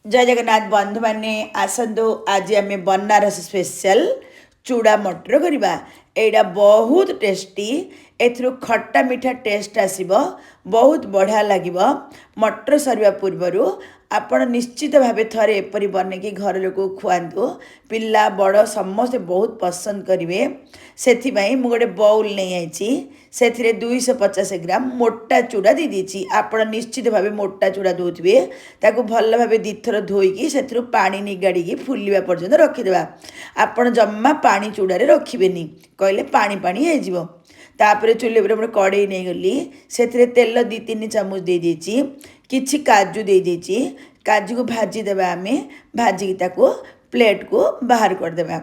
जय जगन्नाथ बंधु मैंने आसतु आज आम बनारस स्पेशल चूड़ा मटर करवा एटा बहुत टेस्टी एथु खट्टा मीठा टेस्ट आसब बहुत बढ़िया लगे मटर सरवा पूर्वर आपण निश्चित भाव थे एपरी बनैकी घर लोक खुआतु पिला बड़ समस्ते बहुत पसंद करेंगे से गोटे बाउल नहीं आई से 250 ग्राम मोटा चूड़ा दे दी आपण निश्चित भाव मोटा चूड़ा दौथे ताकू भल भाव दीथर धोईकी से पानी निगाड़ी फुलवा पर्यंत रखीदे आपण जम्मा पानी चूड़ा रखिबेनी कहले पानी पानी हो तापर चूल्हे पर कड़े नहीं गली से तेल 2-3 चामच दे देची किछि काजू दे देची काजू को भाजी देबा आमे भाजी ताको प्लेट को बाहर कर देबा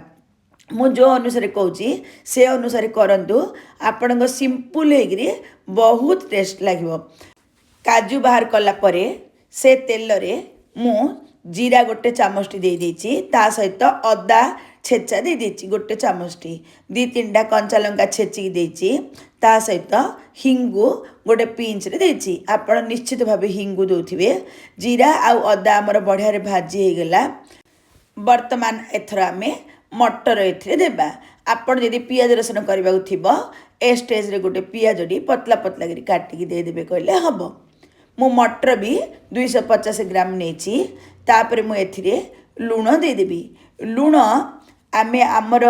मु जो अनुसार कहूँ से अनुसार करंतु आपण सिंपल होगी बहुत टेस्ट लगे काजू बाहर कला परे से तेल रे मु जीरा गोटे चामचटी दे देची ता सहित अदा छेचा दे देची गोटे चामचटी 2-3टा कंचा लंका छेचिकी देची ता सहित हिंगु गोटे पिंच रे देची आपण निश्चित भाव हिंगु दौथिबे जीरा आउ अदा आमर बढ़िया भाजी हो गला वर्तमान एथर आमे मटर एथिरे देबा आपण जदि पियाज रसुन करबा थिबो ए स्टेज रे गोटे पियाजडी पतला पतला करी काटिकी दे देबे कहले हबो मु मटर भी 250 ग्राम नेची तापर मु एथिरे लूण दे देबी लूण आमे आमर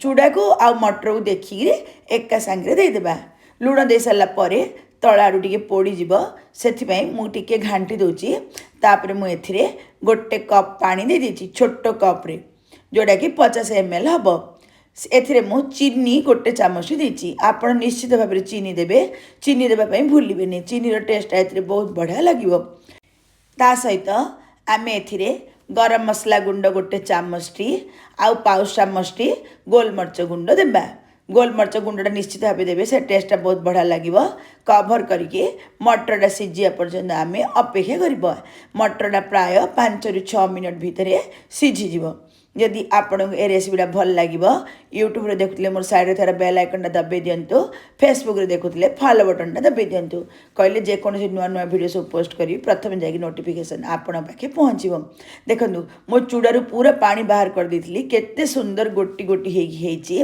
चूड़ा को आ मटर को देखिक एका सांगे दे देबा लूण दे सारा पर तला आड़ू टे पोड़ी से मुझे घाटी दूची तापर मुझे गोटे कप पानी दे देती छोट कप रे जोड़ा कि 50 ml हम एथिरे मु चीनी गोटे चामच देती आप निश्चित भाव में चीनी देवे चीनी देवाई भूलिए चीनी टेस्ट एथिरे बहुत बढ़िया लगे ता सहित आम एथिरे गरम मसला गुंड गोटे चामचटी आउ पाउच चामचटी गोलमर्च गुंड देबा गोलमर्च गुंडा निश्चित भाव देवे से टेस्टा बहुत बढ़िया लगे कभर करके मटरटा सीझा पर्यंत आम अपेक्षा कर मटरटा प्राय 5-6 मिनट भितर सीझीज जदि आपण ए रेसिपीटा भल लगे यूट्यूब रे देखुले मोर साइड रे थारा बेल आइकन दबाई दिंतु फेसबुक रे देखुले फॉलो बटन दबाई दिंतु कहले जे कोन नुआ नुआ वीडियो सब पोस्ट करी प्रथम जाके नोटिफिकेशन आपण पाखे पहुँचो देखंतु मो चूड़ारू पूरा पानी बाहर कर देथिली केते सुंदर गोटी गोटी हेची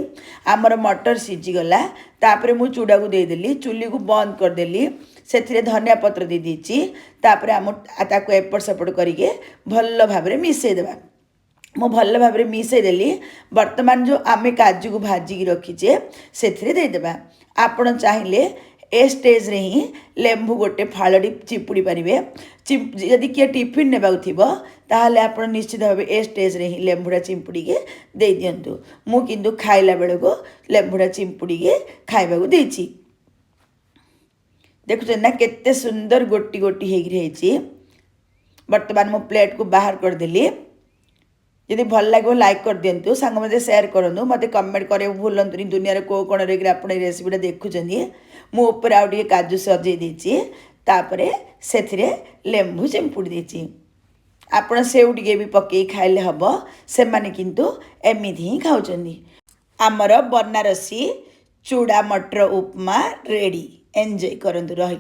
आमर मटर सीझी गला तापरे मु चूड़ा को दे देली चुल्ली को बंद कर देली से धनिया पत्र दे दीची तापरे आम ताको एपट सेपट करके भल भाव में मिसई देबा मो भल भाव में मिसईदेली वर्तमान जो आमे काजू को भाजिकी रखीचे से देदेबा आपण चाहिए ए स्टेज रे ही लेंबू गोटे फाड़ी चिपुड़ी पारे जदि किए टिफिन ने ताहले आपण निश्चित भाव ए स्टेज रे ही लेंबुड़ा चिंपुड़ी के दे दिंतु मु किंतु खाइला बेल को लेंबुड़ा चिंपुड़ी के खाइबा को देछि देखुछ ना केते सुंदर गोटी गोटी हेगी वर्तमान मो प्लेट को बाहर कर देली यदि भल लगे लाइक कर दिंतु सांग मते शेयर करूँ मत कमेंट करे भूलतुनि दुनिया को कौन आप रेसिपीटा देखुं मुझे आउ टे काजू सजे देती से लेंबू चिंपुड़ी देती आपण सेव टे भी पकई खाइले हम से माने किंतु एमती ही खाऊँ आमर बनारसी चूड़ा मटर उपमा रेडी एंजॉय करंतु रही।